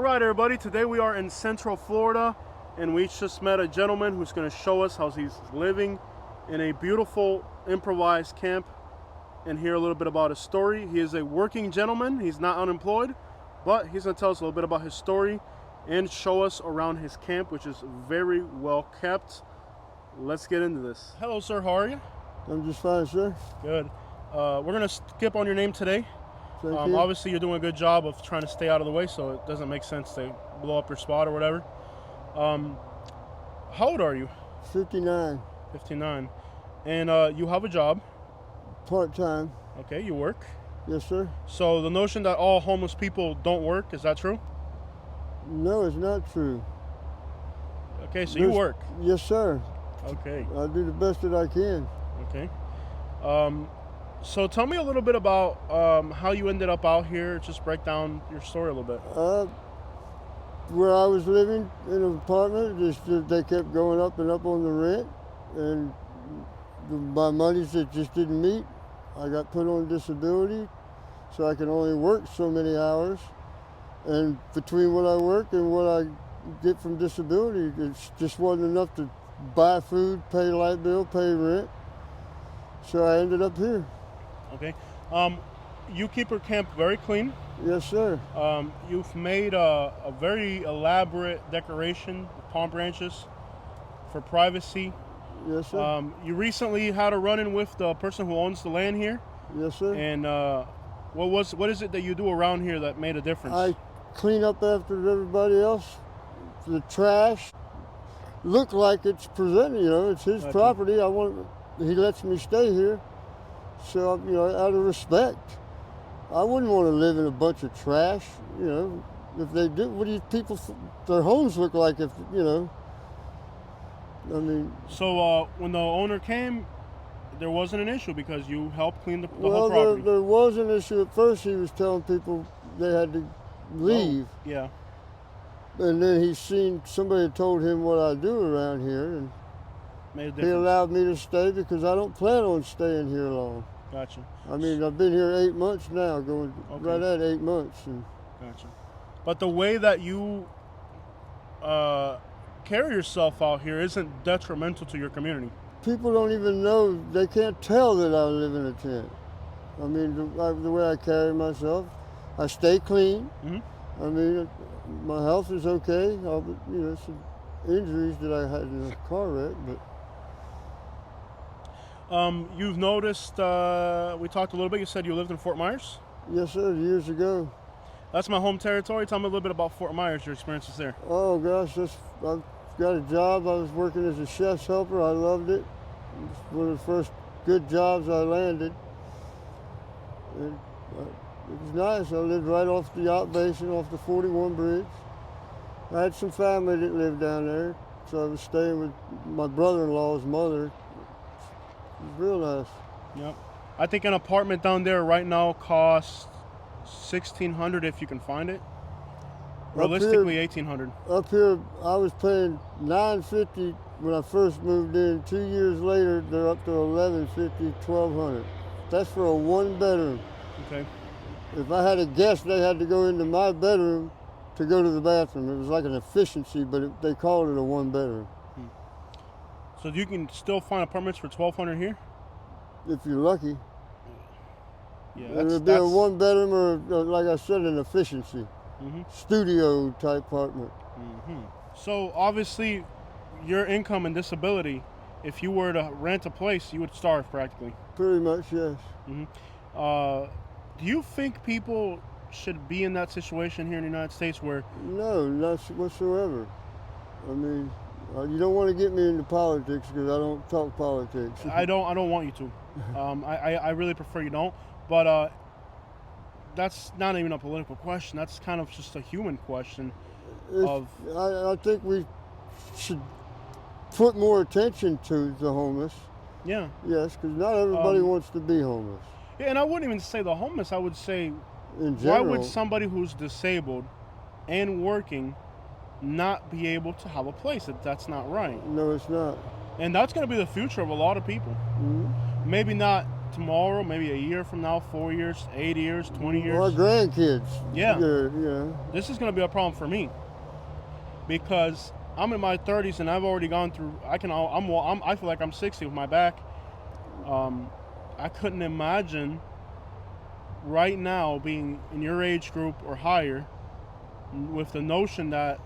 right, everybody, today we are in Central Florida, and we just met a gentleman who's going to show us how he's living in a beautiful improvised camp and hear a little bit about his story. He is a working gentleman. He's not unemployed, but he's going to tell us a little bit about his story and show us around his camp, which is very well kept. Let's get into this. Hello, sir. How are you? I'm just fine, sir. Good. We're going to skip on your name today. Thank you. Obviously, you're doing a good job of trying to stay out of the way, so it doesn't make sense to blow up your spot or whatever. How old are you? 59, 59. And you have a job. part-time. Okay, you work. Yes, sir. So the notion that all homeless people don't work, is that true? No, it's not true. Okay, so you work. Yes, sir. Okay, I do the best that I can. okay. So tell me a little bit about how you ended up out here. Just break down your story a little bit. Where I was living in an apartment, they kept going up and up on the rent, and my monies that just didn't meet. I got put on disability, so I can only work so many hours. And between what I work and what I get from disability, it just wasn't enough to buy food, pay light bill, pay rent. So I ended up here. Okay. You keep your camp very clean. Yes, sir. You've made a very elaborate decoration with palm branches for privacy. Yes, sir. You recently had a run-in with the person who owns the land here. Yes, sir. And what is it that you do around here that made a difference? I clean up after everybody else. The trash look like it's presented. You know, it's his Gotcha. property. He lets me stay here. So, you know, out of respect, I wouldn't want to live in a bunch of trash. You know, if they do, what do you people? Their homes look like? If you know, I mean. So when the owner came, there wasn't an issue because you helped clean the whole Well, property. there was an issue at first. He was telling people they had to leave, Oh, yeah. and then he seen somebody told him what I do around here, and Made a he difference. allowed me to stay because I don't plan on staying here long. Gotcha. I mean, I've been here 8 months now, going Okay. right at 8 months, and Gotcha. But the way that you carry yourself out here isn't detrimental to your community. people don't even know. They can't tell that I live in a tent. I mean, the way I carry myself, I stay clean. Mhm. I mean, my health is okay. You know, some injuries that I had in a car wreck, but You've noticed, we talked a little bit, you said you lived in Fort Myers? yes, sir. Years ago. That's my home territory. Tell me a little bit about Fort Myers, your experiences there. Oh gosh, I've got a job. I was working as a chef's helper. I loved it. It was one of the first good jobs I landed. And it was nice. I lived right off the yacht basin, off the 41 bridge. I had some family that lived down there, so I was staying with my brother-in-law's mother. It was real nice. Yep. I think an apartment down there right now costs $1,600 if you can find it. Realistically, $1,800. Up here, I was paying $950 when I first moved in. 2 years later, they're up to $1,150, $1,200. That's for a one-bedroom. Okay. If I had a guest, they had to go into my bedroom to go to the bathroom. It was like an efficiency, but they called it a one-bedroom. So you can still find apartments for $1,200 here? If you're lucky. Yeah, It would be a one-bedroom or, like I said, an efficiency. Mhm. Studio-type apartment. So obviously, your income and disability, if you were to rent a place, you would starve practically. Pretty much, yes. Do you think people should be in that situation here in the United States where No, not whatsoever. I mean, you don't want to get me into politics because I don't talk politics. I don't want you to. I really prefer you don't. But that's not even a political question. That's kind of just a human question. I think we should put more attention to the homeless. Yeah. Yes, because not everybody wants to be homeless. Yeah, and I wouldn't even say the homeless. I would say, In why general, would somebody who's disabled and working not be able to have a place? That's not right. no, it's not. And that's going to be the future of a lot of people. Mhm. Maybe not tomorrow, maybe a year from now, 4 years, 8 years, 20 years. My grandkids. Yeah. Yeah. This is going to be a problem for me because I'm in my 30s and I've already gone through. I feel like I'm 60 with my back. I couldn't imagine right now being in your age group or higher with the notion that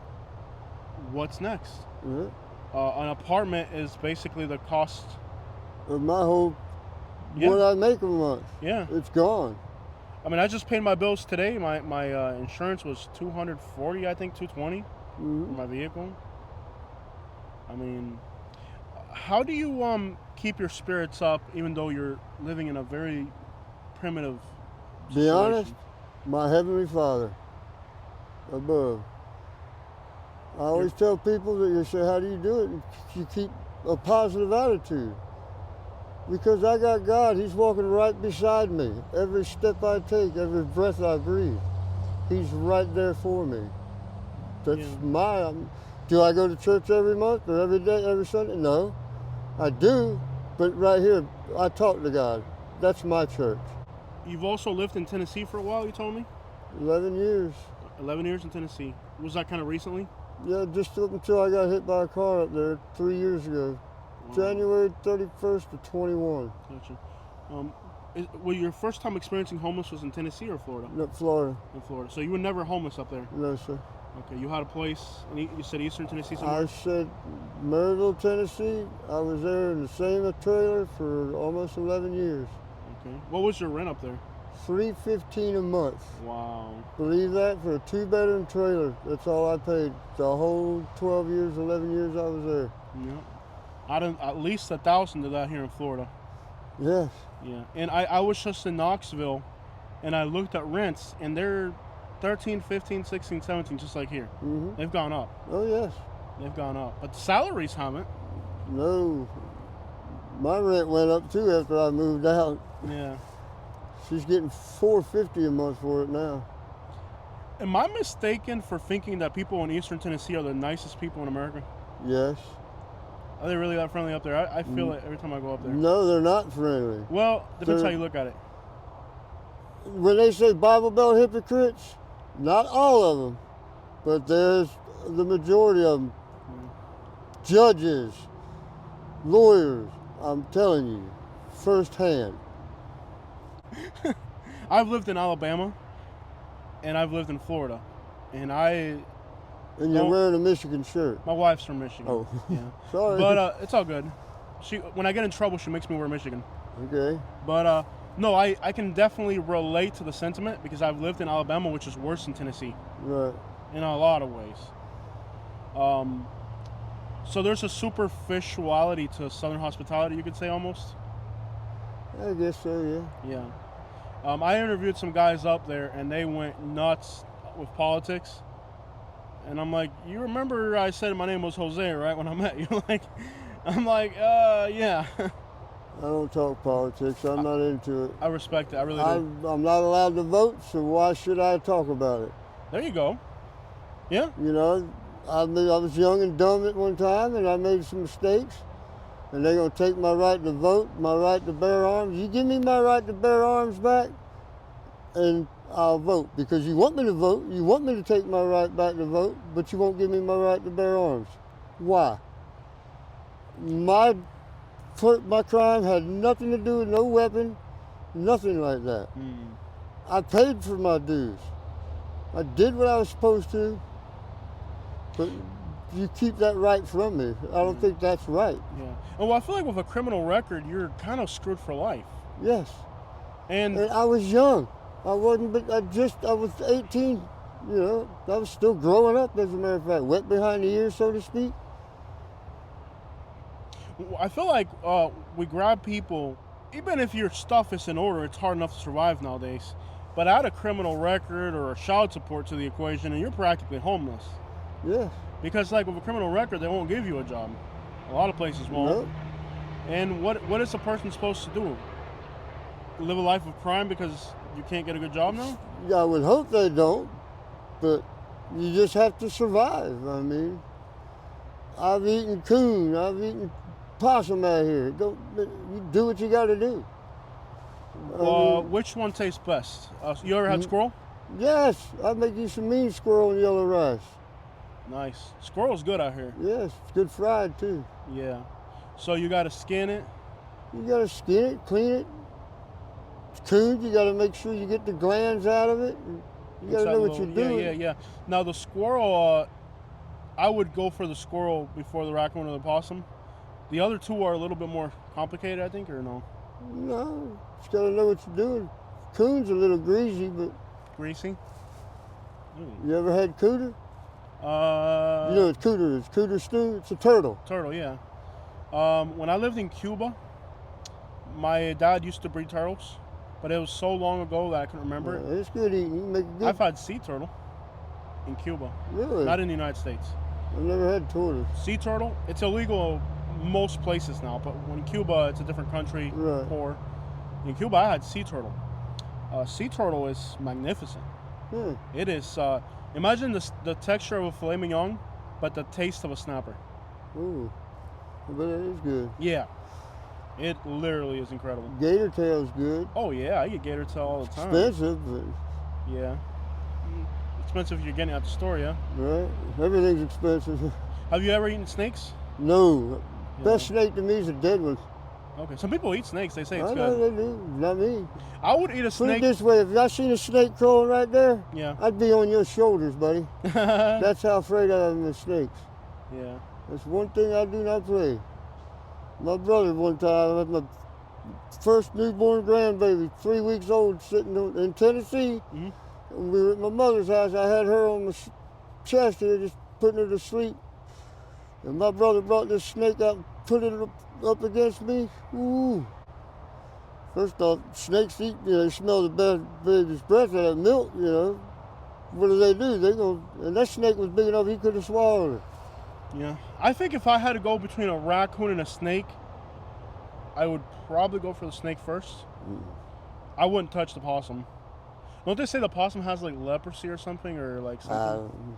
what's next. Yeah. An apartment is basically the cost. Of my whole, Yeah. what I make a month, Yeah. it's gone. I mean, I just paid my bills today. My insurance was $240, I think, $220 for my vehicle. I mean, how do you keep your spirits up even though you're living in a very primitive situation? Be honest, my Heavenly Father above. I always tell people that you say, how do you do it? You keep a positive attitude. Because I got God, He's walking right beside me. Every step I take, every breath I breathe, He's right there for me. That's do I go to church every month or every day, every Sunday? No, I do, but right here, I talk to God. That's my church. You've also lived in Tennessee for a while, you told me? 11 years. 11 years in Tennessee. Was that kind of recently? Yeah, just up until I got hit by a car up there 3 years ago. January 31st of 21. Gotcha. Well, your first time experiencing homeless was in Tennessee or Florida? No, Florida. In Florida. So you were never homeless up there? No, sir. Okay, you had a place, you said Eastern Tennessee I somewhere? said Maryville, Tennessee. I was there in the same trailer for almost 11 years. Okay. What was your rent up there? $315 a month. Wow. Believe that, for a 2-bedroom trailer. That's all I paid. The whole 12 years, 11 years I was there. Yeah. At least 1,000 of that here in Florida. Yes. Yeah. And I was just in Knoxville, and I looked at rents, and they're 13, 15, 16, 17, just like here. Mm-hmm. They've gone up. Oh, yes. They've gone up. But the salaries haven't. No. My rent went up, too, after I moved out. Yeah. She's getting $450 a month for it now. Am I mistaken for thinking that people in Eastern Tennessee are the nicest people in America? Yes. Are they really that friendly up there? I feel it every time I go up there. No, they're not friendly. Well, depends how you look at it. When they say Bible Belt hypocrites, not all of them, but there's the majority of them. Judges, lawyers, I'm telling you, firsthand. I've lived in Alabama, and I've lived in Florida, and And you're wearing a Michigan shirt. my wife's from Michigan. Oh, Yeah. sorry. But it's all good. When I get in trouble, she makes me wear Michigan. Okay. But no, I can definitely relate to the sentiment because I've lived in Alabama, which is worse than Tennessee Right. in a lot of ways. So there's a superficiality to Southern hospitality, you could say, almost. I guess so, yeah. Yeah. I interviewed some guys up there, and they went nuts with politics. And I'm like, you remember I said my name was Jose, right, when I met you? I'm like, yeah. I don't talk politics. I'm not into it. I respect it. I really do. I'm not allowed to vote, so why should I talk about it? There you go. Yeah. You know, I was young and dumb at one time, and I made some mistakes. And they're going to take my right to vote, my right to bear arms. You give me my right to bear arms back, and I'll vote. Because you want me to vote, you want me to take my right back to vote, but you won't give me my right to bear arms. Why? My crime had nothing to do with no weapon, nothing like that. I paid for my dues. I did what I was supposed to, but you keep that right from me. I don't think that's right. Yeah. Well, I feel like with a criminal record, you're kind of screwed for life. Yes. And I was young. I wasn't, but I was 18, you know. I was still growing up, as a matter of fact, wet behind the ears, so to speak. I feel like we grab people, even if your stuff is in order, it's hard enough to survive nowadays. But add a criminal record or a child support to the equation, and you're practically homeless. Yes. Because like with a criminal record, they won't give you a job. A lot of places won't. Nope. And what is a person supposed to do? Live a life of crime because you can't get a good job now? I would hope they don't, but you just have to survive. I mean, I've eaten coon, I've eaten possum out here. You do what you got to do. Which one tastes best? You ever had Mm. squirrel? Yes, I make you some mean squirrel and yellow rice. Nice. Squirrel's good out here. Yes, it's good fried too. Yeah. So you gotta skin it. You gotta skin it, clean it. Coon, you gotta make sure you get the glands out of it. You gotta know what you're doing. Yeah. Now the squirrel, I would go for the squirrel before the raccoon or the possum. The other two are a little bit more complicated, I think, or no? No, just gotta know what you're doing. Coon's a little greasy, but Greasy. you ever had cooter? You know what cooter is? Cooter stew? It's a turtle. Turtle, yeah. When I lived in Cuba, my dad used to breed turtles, but it was so long ago that I couldn't remember it. It's good eating. You make it good. I've had sea turtle in Cuba, Really? not in the United States. I've never had tortoise. Sea turtle, it's illegal most places now, but when Cuba, it's a different country, Right. poor. In Cuba, I had sea turtle. Sea turtle is magnificent. Yeah. It is. Imagine the texture of a filet mignon, but the taste of a snapper. Ooh. I bet it is good. Yeah, it literally is incredible. Gator tail's good. Oh yeah, I get gator tail all the time. Expensive, but Yeah, expensive if you're getting it at the store. Yeah. right? Everything's expensive. Have you ever eaten snakes? No. Yeah. Best snake to me is a dead one. Okay. Some people eat snakes. They say it's I know good. they do. Not me. I would eat a Put it snake. this way, if I seen a snake crawling right there, Yeah. I'd be on your shoulders, buddy. Yeah. That's how afraid I am of snakes. That's one thing I do not play. My brother one time had my first newborn grandbaby, 3 weeks old, sitting in Tennessee. Mhm. And we were at my mother's house. I had her on my chest here, just putting her to sleep. And my brother brought this snake out, put it up against me. Ooh. First off, snakes eat, they smell the baby's breath out of milk, What do? They go, and that snake was big enough he could have swallowed her. Yeah. I think if I had to go between a raccoon and a snake, I would probably go for the snake first. I wouldn't touch the possum. Don't they say the possum has like leprosy or something, or like something?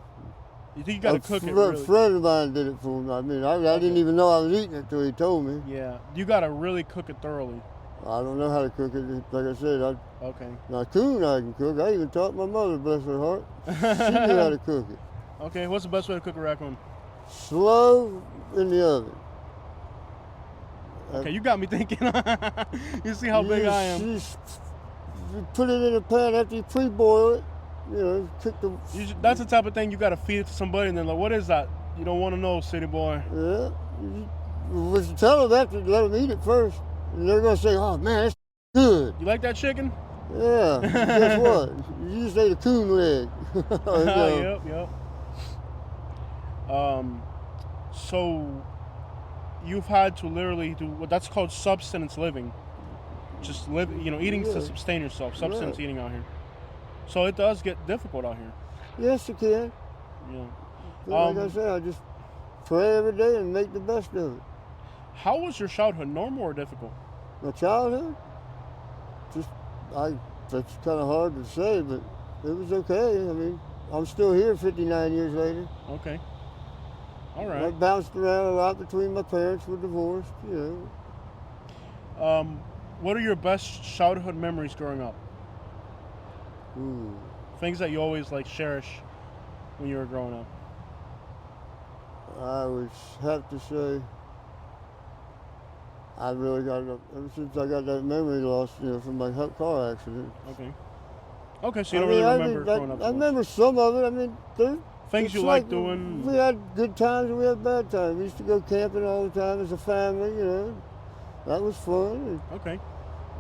You think you gotta cook it A really? friend of mine did it for me. I mean, I didn't even know I was eating it till he told me. Yeah. You gotta really cook it thoroughly. I don't know how to cook it. Like I said, Okay. now coon I can cook. I even taught my mother, bless her heart. She knew how to cook it. Okay. What's the best way to cook a raccoon? Slow in the oven. Okay, you got me thinking. You see how big I am. You put it in a pan after you pre-boil it. Cook the. That's the type of thing you gotta feed it to somebody, and they're like, "What is that?" You don't want to know, city boy. Yeah. You tell them after, let them eat it first. And they're going to say, oh, man, it's good. You like that chicken? Yeah. Guess what? You just ate a coon leg. Yep. So you've had to literally do what that's called subsistence living. Just eating to sustain yourself. Subsistence eating out here. So it does get difficult out here. Yes, it can. Yeah. But like I said, I just pray every day and make the best of it. How was your childhood? Normal or difficult? My childhood? That's kind of hard to say, but it was okay. I mean, I'm still here 59 years later. Okay. All I right. bounced around a lot between my parents, were divorced, What are your best childhood memories growing up? Ooh. Things that you always cherish when you were growing up. I would have to say, I really got it ever since I got that memory loss, from my car accident. Okay, so you don't really remember growing up. I remember some of it. I mean, things you like doing. We had good times and we had bad times. We used to go camping all the time as a family, That was fun. Okay.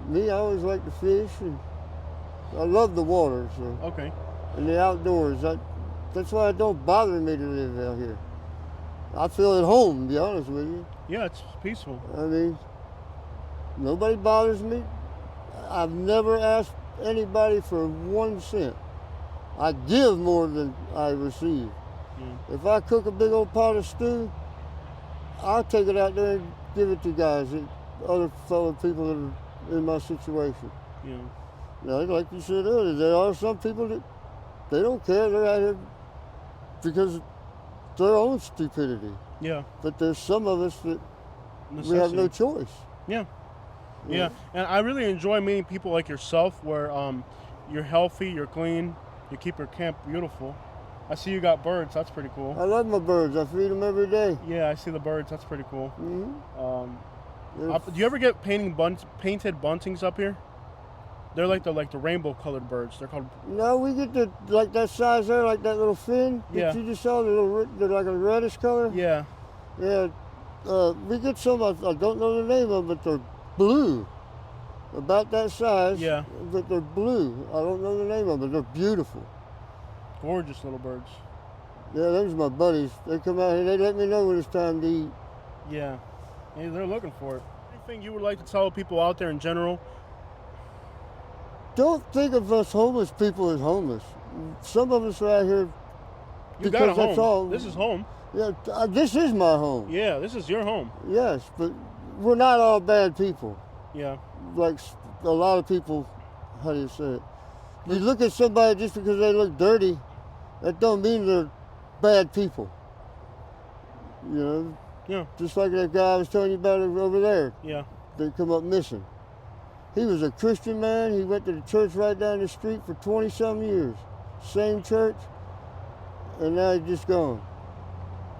And me, I always liked to fish, and I love the water, so. Okay. And the outdoors. That's why it don't bother me to live out here. I feel at home, to be honest with you. Yeah, it's peaceful. I mean, nobody bothers me. I've never asked anybody for 1 cent. I give more than I receive. Yeah. If I cook a big old pot of stew, I'll take it out there and give it to guys, other fellow people that are in my situation. Yeah. Now, like you said earlier, there are some people that they don't care. They're out here because of their own stupidity. Yeah. But there's some of us that we have no choice. Yeah. Yeah, and I really enjoy meeting people like yourself, where you're healthy, you're clean, you keep your camp beautiful. I see you got birds. That's pretty cool. I love my birds. I feed them every day. Yeah, I see the birds. That's pretty cool. Hmm. Do you ever get painted buntings up here? They're like the rainbow colored birds. They're called. No, we get the like that size there, like that little fin Yeah. that you just saw. They're like a reddish color. Yeah. Yeah. We get some. I don't know the name of them, but they're blue, about that size. Yeah. But they're blue. I don't know the name of them. They're beautiful. Gorgeous little birds. Yeah, those are my buddies. They come out here. They let me know when it's time to eat. Yeah. Hey, they're looking for it. Anything you would like to tell people out there in general? Don't think of us homeless people as homeless. Some of us are out here You got a because that's home. all. This is home. Yeah, this is my home. Yeah, this is your home. Yes, but we're not all bad people. Yeah. Like a lot of people, how do you say it? You look at somebody just because they look dirty, that don't mean they're bad people. You know, Yeah. just like that guy I was telling you about over there. Yeah. They come up missing. He was a Christian man. He went to the church right down the street for 20-some years. Same church, and now he's just gone.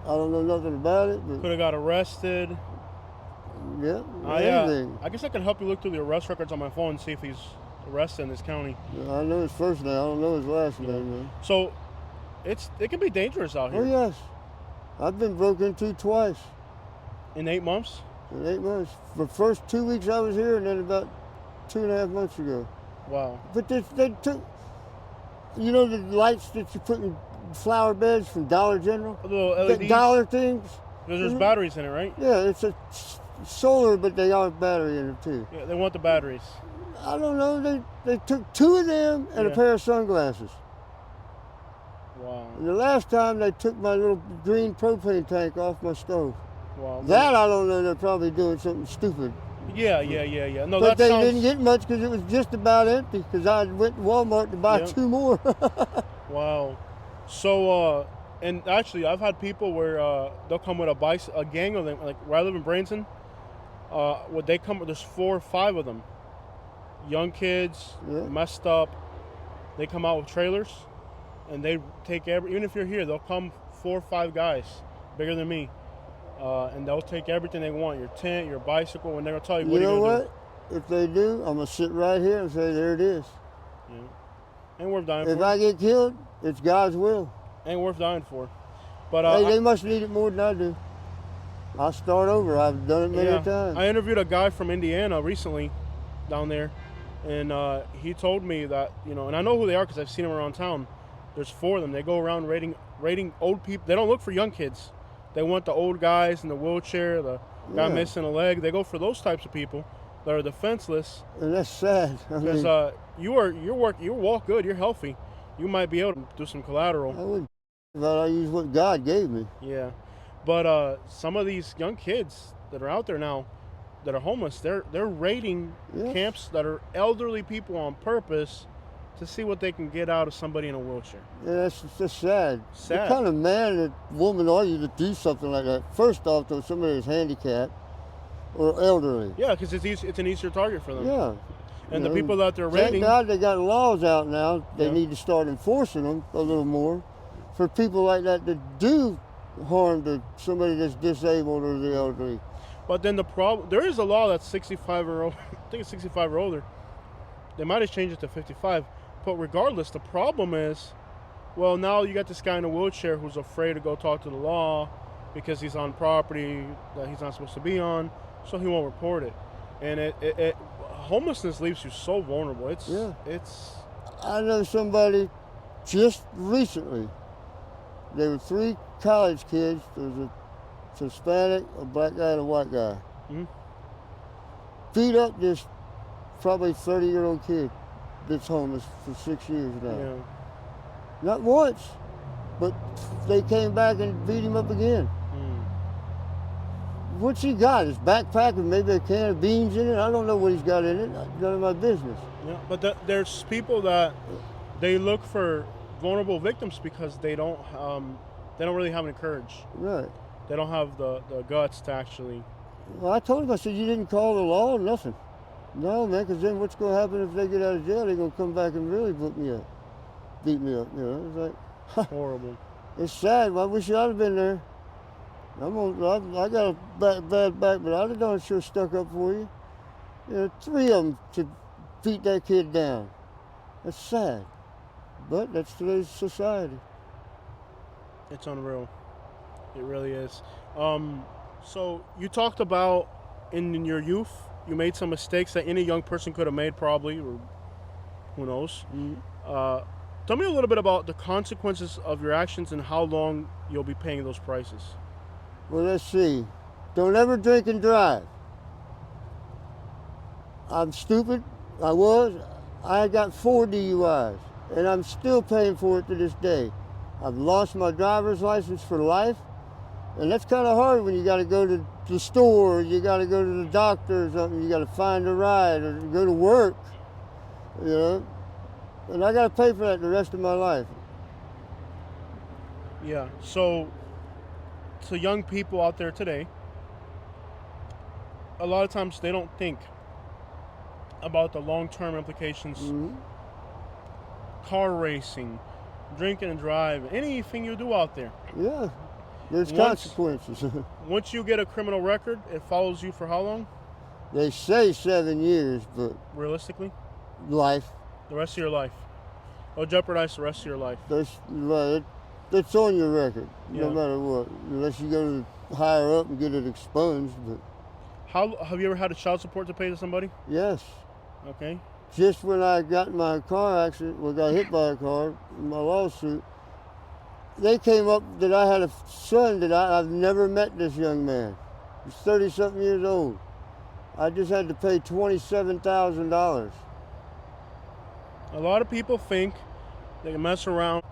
I don't know nothing about it, but Could have got arrested. yeah, I anything. guess I can help you look through the arrest records on my phone and see if he's arrested in this county. I know his first name. I don't know his last name, man. So, it can be dangerous out Oh here. yes, I've been broken into twice In 8 months. in 8 months. The first 2 weeks I was here, and then about 2.5 months ago. Wow. But they took, you know, the lights that you put in flower beds from Dollar General, A little the LEDs. dollar things. Because there's Mhm. batteries in it, right? Yeah, it's a solar, but they are battery in it too. Yeah, they want the batteries. I don't know. They took 2 of them and Yeah. a pair of sunglasses. Wow. And the last time they took my little green propane tank off my stove. Wow. That I don't know. They're probably doing something stupid. Yeah. No, But that they sounds. didn't get much because it was just about empty. Because I went to Walmart to buy Yeah. 2 more. Wow. So, and actually, I've had people where they'll come with a gang of them, like where I live in Branson. Would they come? There's 4 or 5 of them. Young kids, Yeah. messed up. They come out with trailers, and they take even if you're here, they'll come 4 or 5 guys, bigger than me, and they'll take everything they want, your tent, your bicycle, and they're gonna tell you You what know you're gonna what? If they do, I'm gonna sit right here and say, there it is. do. Yeah. Ain't worth dying If for. I get killed, it's God's will. Ain't worth dying for. But Hey, they must need it more than I do. I'll start over. I've done it many times. I interviewed a guy from Indiana recently down there, and he told me that, and I know who they are because I've seen them around town. There's 4 of them. They go around rating old people. They don't look for young kids. They want the old guys in the wheelchair, the guy Yeah. missing a leg. They go for those types of people that are defenseless. And that's sad. I Because mean, you walk good, you're healthy. You might be able to do some collateral. I wouldn't but I use what God gave me. Yeah, but some of these young kids that are out there now, that are homeless, they're raiding Yeah. camps that are elderly people on purpose to see what they can get out of somebody in a wheelchair. Yeah, that's just sad. Sad. What kind of man or woman are you to do something like that? First off, to somebody that's handicapped or elderly. Yeah, because it's an easier target for them. Yeah. And You the know, people that they're Thank raiding, God they got laws out now. They Yeah. need to start enforcing them a little more for people like that that do harm to somebody that's disabled or the elderly. but then the problem, there is a law that's 65 or I think it's 65 or older. They might have changed it to 55, but regardless, the problem is, well, now you got this guy in a wheelchair who's afraid to go talk to the law because he's on property that he's not supposed to be on, so he won't report it. And it homelessness leaves you so vulnerable. It's I know somebody just recently. There were 3 college kids. There was a Hispanic, a black guy, and a white guy. Mhm. Beat up this probably 30-year-old kid that's homeless for 6 years now. yeah. Not once, but they came back and beat him up again. Mm. What's he got? His backpack with maybe a can of beans in it? I don't know what he's got in it. None of my business. Yeah, but there's people that they look for vulnerable victims because they don't really have any courage. Right. They don't have the guts to actually. Well, I told him, I said, you didn't call the law or nothing. No, man, because then what's going to happen if they get out of jail? They're going to come back and really put me up, beat me up. You know, it's like, Horrible. it's sad. I wish I'd have been there. I got a bad back, but I'd have done sure stuck up for you. You know, 3 of them to beat that kid down. That's sad. But that's today's society. It's unreal. It really is. So you talked about in your youth, you made some mistakes that any young person could have made, probably, or who knows. Tell me a little bit about the consequences of your actions and how long you'll be paying those prices. Well, let's see. Don't ever drink and drive. I'm stupid. I was. I got 4 DUIs, and I'm still paying for it to this day. I've lost my driver's license for life, and that's kind of hard when you got to go to the store, or you got to go to the doctor or something. You got to find a ride or go to work, you know. And I got to pay for that the rest of my life. Yeah. So to young people out there today, a lot of times they don't think about the long-term implications. Car racing, drinking and driving, anything you do out there. Yeah, there's Once- consequences. Once you get a criminal record, it follows you for how long, They say 7 years, but realistically? life. The rest of your life. It'll jeopardize the rest of your life. That's on your record, no Yeah. matter what. Unless you go to higher up and get it expunged. But How have you ever had a child support to pay to somebody? yes, Okay. just when I got in my car accident, got hit by a car, in my lawsuit, they came up that I had a son that I've never met this young man. He's 30-something years old. I just had to pay $27,000. A lot of people think they can mess around.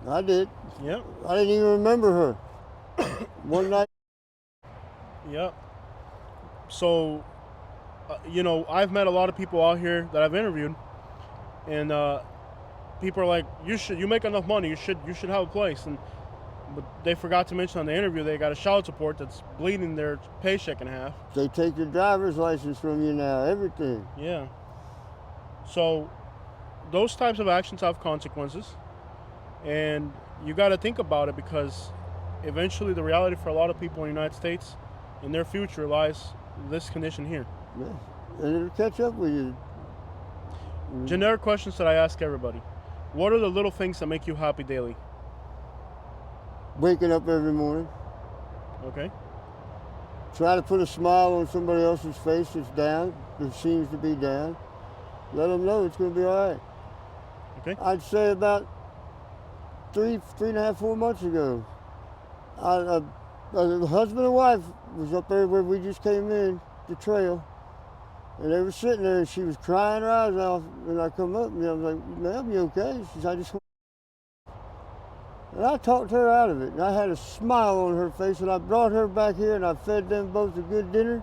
I did. Yep. I didn't even remember her. One night. Yep. So, I've met a lot of people out here that I've interviewed, and people are like, you make enough money, you should have a place, but they forgot to mention on the interview they got a child support that's bleeding their paycheck in half. They take your driver's license from you now, everything. Yeah. So, those types of actions have consequences, and you got to think about it, because eventually the reality for a lot of people in the United States, in their future, lies this condition here. Yeah. And it'll catch up with you. Generic questions that I ask everybody. What are the little things that make you happy daily? Waking up every morning. Okay. Try to put a smile on somebody else's face that's down, that seems to be down. Let them know it's going to be all right. Okay. I'd say about 3.5, 4 months ago, a husband and wife was up there where we just came in, the trail, and they were sitting there, and she was crying her eyes off, and I come up, and I was like, ma'am, you okay? She said, and I talked her out of it, and I had a smile on her face, and I brought her back here, and I fed them both a good dinner,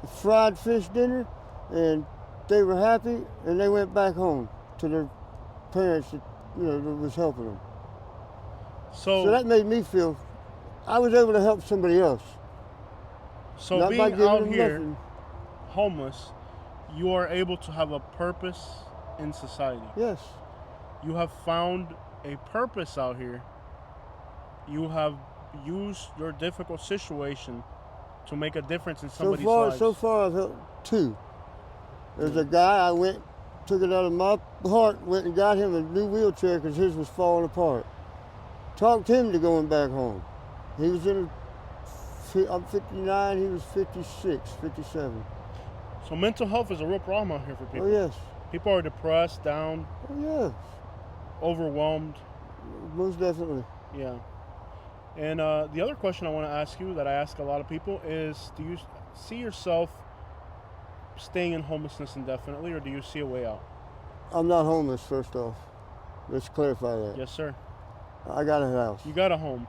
a fried fish dinner, and they were happy, and they went back home to their parents that, that was helping them. So that made me feel I was able to help somebody else. So Not by being giving out them here, nothing. homeless, you are able to have a purpose in society. Yes. You have found a purpose out here. You have used your difficult situation to make a difference in somebody's lives. So far I've helped 2. There's a guy I took it out of my heart, went and got him a new wheelchair because his was falling apart. Talked him to going back home. He was I'm 59, he was 56, 57. So mental health is a real problem out here for people. Oh yes. People are depressed, down, Oh yes. overwhelmed. Most definitely. Yeah. And the other question I want to ask you that I ask a lot of people is, do you see yourself staying in homelessness indefinitely, or do you see a way out? I'm not homeless, first off. Let's clarify that. Yes, sir. I got a house. You got a home.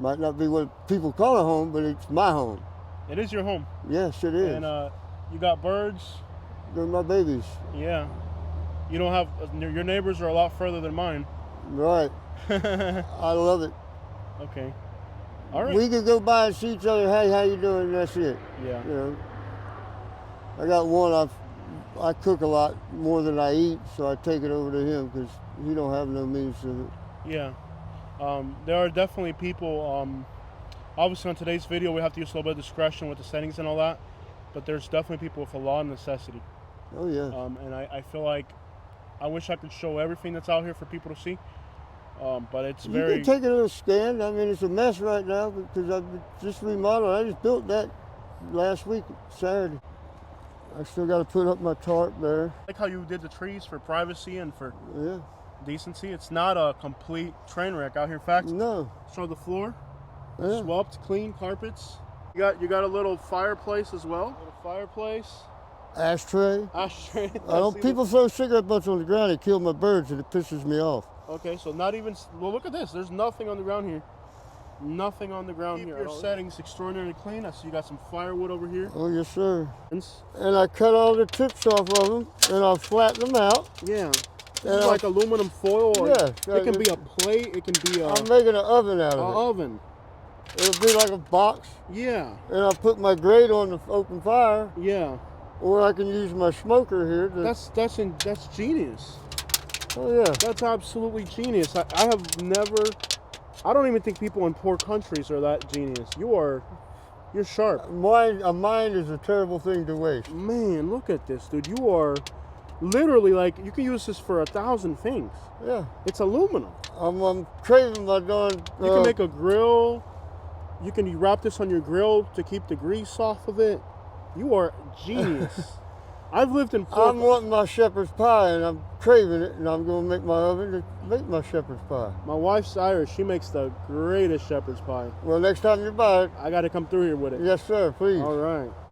Might not be what people call a home, but it's my home. It is your home. Yes, it is. And you got birds. They're my babies. Yeah. You don't have, your neighbors are a lot further than mine. Right. Okay. I love it. All right. We could go by and see each other. Hey, how you doing? And that's it. Yeah. You know. I got one. I cook a lot more than I eat, so I take it over to him because he don't have no means of it. Yeah. There are definitely people, obviously on today's video we have to use a little bit of discretion with the settings and all that, but there's definitely people with a lot of necessity. Oh yeah. And I feel like I wish I could show everything that's out here for people to see, but it's You very... can take a little scan. I mean, it's a mess right now because I've just remodeled. I just built that last week, Saturday. I still got to put up my tarp there. I like how you did the trees for privacy and for Yeah. decency. It's not a complete train wreck out here. In fact, No. show the floor, Yeah. swept, clean carpets. You got a little fireplace as well. Little fireplace, Ashtray. ashtray. I don't. People throw cigarette butts on the ground. It kills my birds, and it pisses me off. Okay, so not even... Well, look at this. There's nothing on the ground here. Nothing on the ground here. Your settings extraordinarily clean. I see you got some firewood over here. Oh yes, sir. And And I cut all the tips off of them, and I flatten them out. yeah, this And is like aluminum foil. Or Yeah, it can be a plate. It can be a I'm making an oven out of it. oven. It'll be like a box, Yeah, and I put my grate on the open fire, yeah. or I can use my smoker here. That's genius. Oh yeah. That's absolutely genius. I have never... I don't even think people in poor countries are that genius. You're sharp. A mind is a terrible thing to waste. Man, look at this, dude. You are literally like, you can use this for 1,000 things. Yeah. It's aluminum. I'm craving my darn. You can make a grill. You can wrap this on your grill to keep the grease off of it. You are genius. I've lived in poor... I'm wanting my shepherd's pie, and I'm craving it, and I'm going to make my oven to make my shepherd's pie. My wife's Irish. She makes the greatest shepherd's pie. Well, next time you buy it, I got to come through here with it. yes, sir, please. All right.